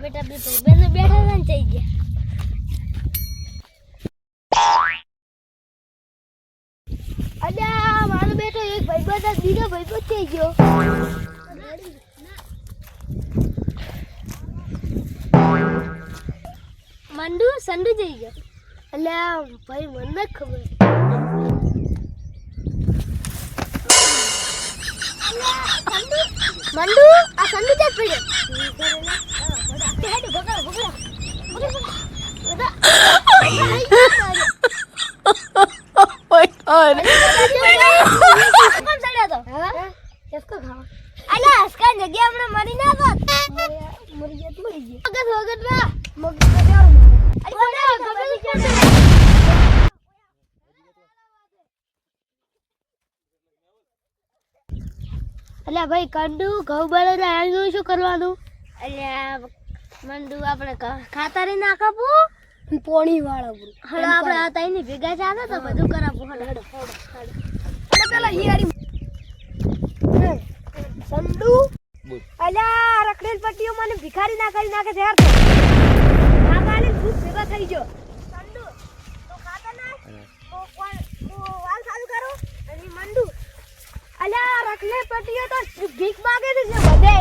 બેટા બે બેનો બેઠા ને થઈ ગયા અલ્યા મારો બેટો એક ભાઈબંધ બીજો ભાઈબંધ થઈ ગયો મંડુ સંડુ જઈ ગયો અલ્યા ભાઈ મને ખબર મંડુ આ સંડુ જ પડ્યો હેડ ભગા ભગા my god. કોણ સડ્યો તો હા એસકો ખાવા અલ્યા હસકા જગ્યા હમણે મરી ના તો મરી ગયા મગજ વગર ના મગજ અલ્યા ભાઈ કંડુ ઘઉં બળે આનું શું કરવાનું અલ્યા મંડુ આપણે ખાતર નાખવું પોણી વાળા હડો આપણે હતા એની ભેગા ચાલે તો બધું કરાવું હડો પેલા હિયારી સંડુ અલ્યા રખડેલ પટ્ટીઓ મને ભિખારી ના કરી નાખે છે યાર તો આગાને ભૂત ભેગા થઈ ગયો સંડુ તો ખાતર ના તો વાલ ચાલુ કરો અને મંડુ અલ્યા રખડેલ પટ્ટીઓ તો ભીખ માંગે છે બધે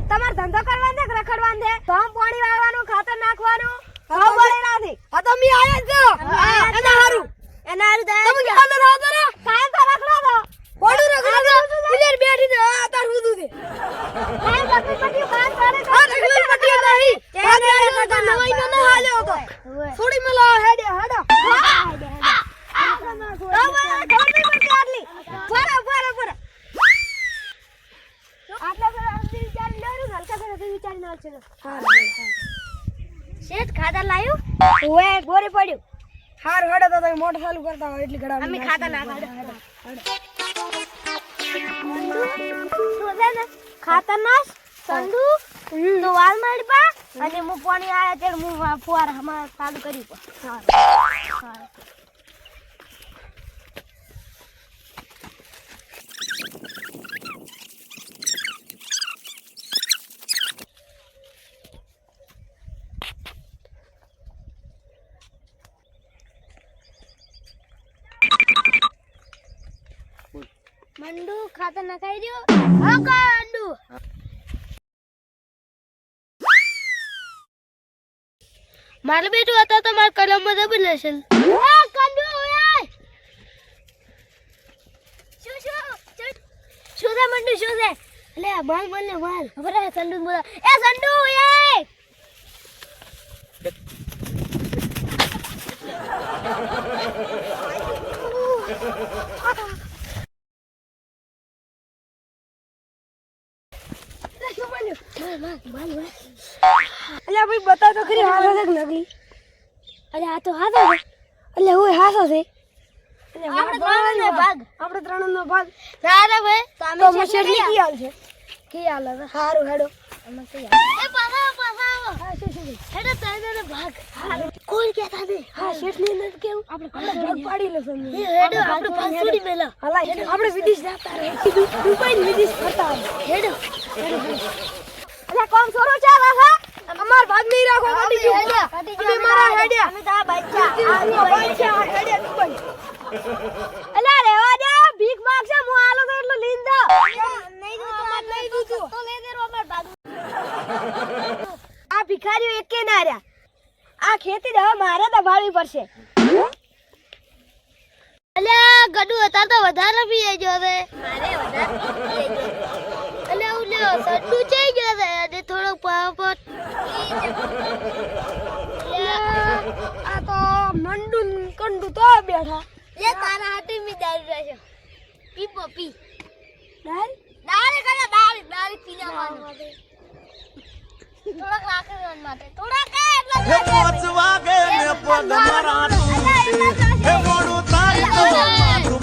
તમાર ધંધો કરવાનો છે રખડવાનો છે તો પાણી વાળવાનું ખાતર નાખવાનું હા બોલે નથી આ તો મી આયા છો એના હારું તમે ખાતર આવો તો કાય તો રખડો તો બોડું રખડો ઇલેર બેઠી દે આ તાર હુદુ દે કાય રખડી પટ્ટીઓ કામ કરે આ રખડી પટ્ટીઓ નહીં તે નવાઈ નો ના હાલ્યો તો થોડી મેલો હેડે હેડો શેઠ ખાતર લાયો ઓએ ગોરે પડ્યું હાર હડો તો તમે મોટર ચાલુ કરતા હોય એટલી ઘડા અમે ખાતર નાખા ખાતર નાખ સંડુ તો વાલ મારી પા અને હું પાણી આયા તે હું ફુવાર હમા ચાલુ કરી પા હા મંડુ ખાતર નખાઈ દયો હા કંડુ મારે બેટું હતા તો માર કલમ માં દબી લેશે એ કંડુ ઓય શું છે મંડુ શું છે લે માલ મને માલ ખબર હે સંડુ બોલા એ સંડુ ઓય અલ્યા ભાઈ બતા તો ખરી હાસો છે નકલી અલ્યા આ તો હાસો છે અલ્યા ઓય હાસો છે આપણે ત્રણનો ભાગ સારા ભાઈ તો મશેરી કી હાલ છે કી હાલ છે હારું હેડો અમે કી હાલ એ પાછા હા શું હેડો ત્રણનો ભાગ કોણ કહેતા છે હા શેઠની ને કેવું આપણે ભાગ પાડી લેશું હેડો આપણે ભાગ છોડી મેલા હાલા આપણે વિદેશ જતા રહે દુબઈ વિદેશ ફરતા હેડો અલ્યા કોમ છોરો ચાલે છે અમાર ભાગ નહીં રાખો કાટી ગયો અમે મારા હેડ્યા અમે તા બચ્ચા હેડ્યા દુબઈ અલ્યા રેવા દે ભીખ માંગશે હું આલો તો એટલો લીન દો નહીં દૂતું તો લે દે રો અમાર ભાગ આ ભિખારીઓ એકે ના રહ્યા આ ખેતી દવા મારે દબાડવી પડશે અલ્યા ગડુ હતા તો વધારે પીએ જો રે મારે વધારે પીએ જો અલ્યા ઉલ્યો સડ્ડુ ચઈ ગયો છે અને થોડો પાપટ આ તો મંડુ કંડુ તો બેઠા લે તારા હાથે મી દારૂ રહેશે પી પપી દારૂ કરે દારૂ પી જવાનું થોડા રાખે માટે થોડા કે એટલા વાગે મે પગ મારા હે મોડું તારી તો